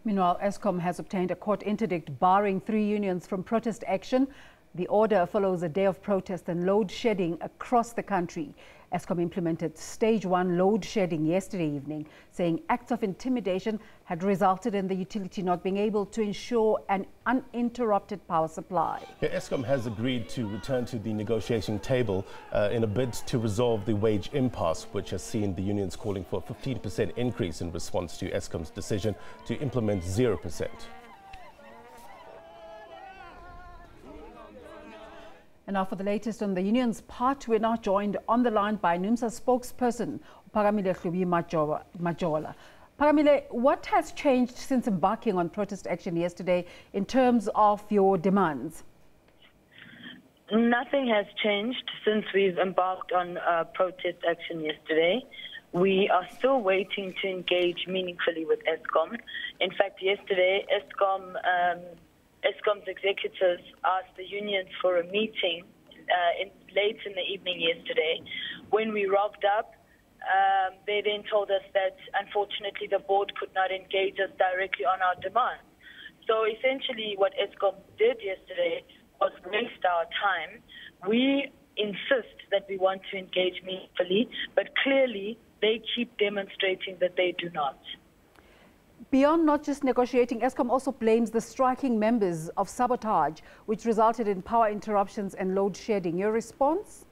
Meanwhile, Eskom has obtained a court interdict barring 3 unions from protest action. The order follows a day of protest and load shedding across the country. Eskom implemented stage 1 load shedding yesterday evening, saying acts of intimidation had resulted in the utility not being able to ensure an uninterrupted power supply. Yeah, Eskom has agreed to return to the negotiating table in a bid to resolve the wage impasse, which has seen the unions calling for a 15% increase in response to Eskom's decision to implement 0%. And now for the latest on the union's part, we're now joined on the line by Numsa spokesperson Phakamile Hlubi-Majola. Phakamile, what has changed since embarking on protest action yesterday in terms of your demands? Nothing has changed since we've embarked on protest action yesterday. We are still waiting to engage meaningfully with Eskom. In fact, yesterday, Eskom's executives asked the unions for a meeting late in the evening yesterday. When we rocked up, they then told us that, unfortunately, the board could not engage us directly on our demands. So essentially what Eskom did yesterday was waste our time. We insist that we want to engage meaningfully, but clearly they keep demonstrating that they do not. Beyond not just negotiating, Eskom also blames the striking members of sabotage, which resulted in power interruptions and load shedding. Your response?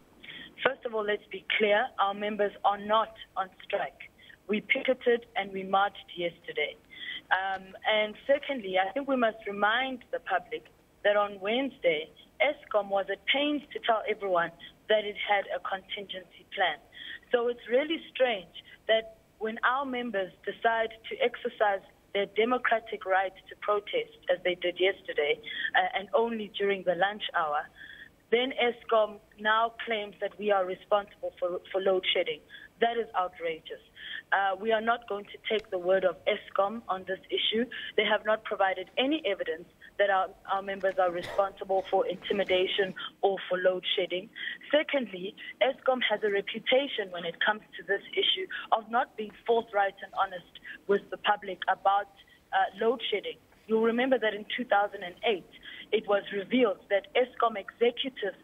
First of all, let's be clear, our members are not on strike. We picketed and we marched yesterday. And secondly, I think we must remind the public that on Wednesday, Eskom was at pains to tell everyone that it had a contingency plan. So it's really strange that when our members decide to exercise their democratic right to protest, as they did yesterday, and only during the lunch hour, then Eskom now claims that we are responsible for load shedding. That is outrageous. We are not going to take the word of Eskom on this issue. They have not provided any evidence that our members are responsible for intimidation or for load shedding. Secondly, Eskom has a reputation when it comes to this issue of not being forthright and honest with the public about load shedding. You'll remember that in 2008, it was revealed that Eskom executives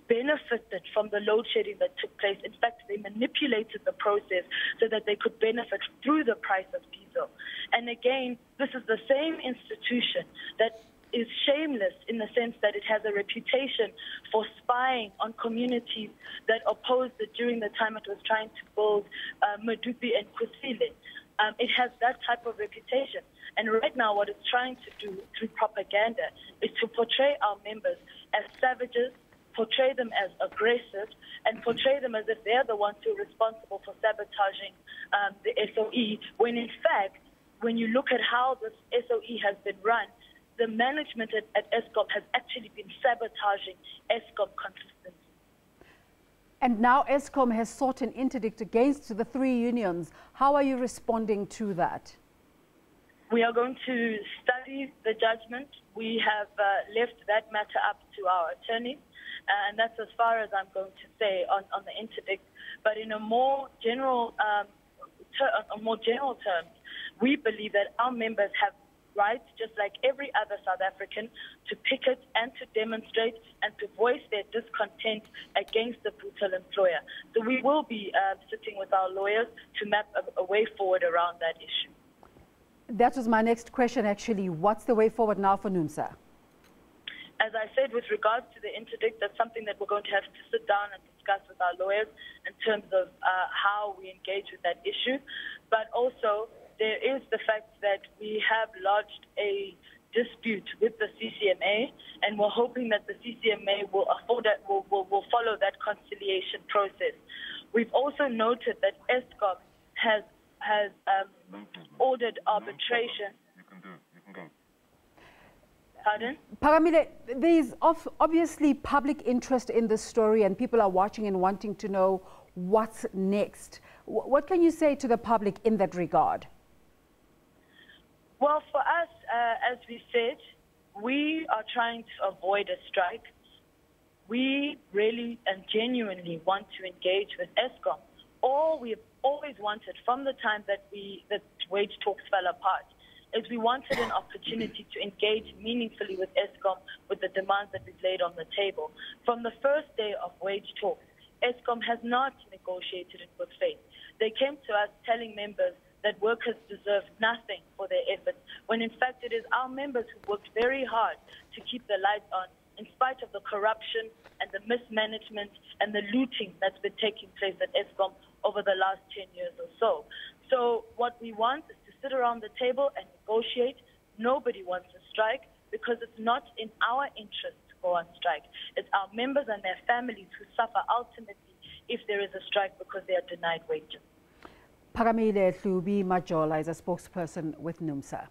benefited from the load shedding that took place. In fact, they manipulated the process so that they could benefit through the price of diesel. And again, this is the same institution that is shameless in the sense that it has a reputation for spying on communities that opposed it during the time it was trying to build Medupi and Kusile. It has that type of reputation. And right now what it's trying to do through propaganda is to portray our members as savages, portray them as aggressive, and portray them as if they're the ones who are responsible for sabotaging the SOE, when in fact, when you look at how this SOE has been run, the management at Eskom has actually been sabotaging Eskom consistently. And now Eskom has sought an interdict against the 3 unions. How are you responding to that? We are going to study the judgment. We have left that matter up to our attorneys, and that's as far as I'm going to say on the interdict. But in a more general, terms, we believe that our members have rights, just like every other South African, to picket and to demonstrate and to voice their discontent against the brutal employer. So we will be sitting with our lawyers to map a way forward around that issue. That was my next question, actually. What's the way forward now for Numsa? As I said, with regards to the interdict, that's something that we're going to have to sit down and discuss with our lawyers in terms of how we engage with that issue. But also, there is the fact that we have lodged a dispute with the CCMA, and we're hoping that the CCMA will follow that conciliation process. We've also noted that Eskom has ordered arbitration. You can go. Pardon? Phakamile, there's obviously public interest in this story, and people are watching and wanting to know what's next. What can you say to the public in that regard? Well, for us, as we said, we are trying to avoid a strike. We really and genuinely want to engage with Eskom. All we have always wanted from the time that wage talks fell apart is we wanted an opportunity to engage meaningfully with Eskom with the demands that we've laid on the table. From the first day of wage talks, Eskom has not negotiated in good faith. They came to us telling members that workers deserve nothing for their efforts, when in fact it is our members who worked very hard to keep the lights on, in spite of the corruption and the mismanagement and the looting that's been taking place at Eskom over the last 10 years or so. So what we want is to sit around the table and negotiate. Nobody wants a strike because it's not in our interest to go on strike. It's our members and their families who suffer ultimately if there is a strike because they are denied wages. Phakamile Hlubi-Majola is a spokesperson with Numsa.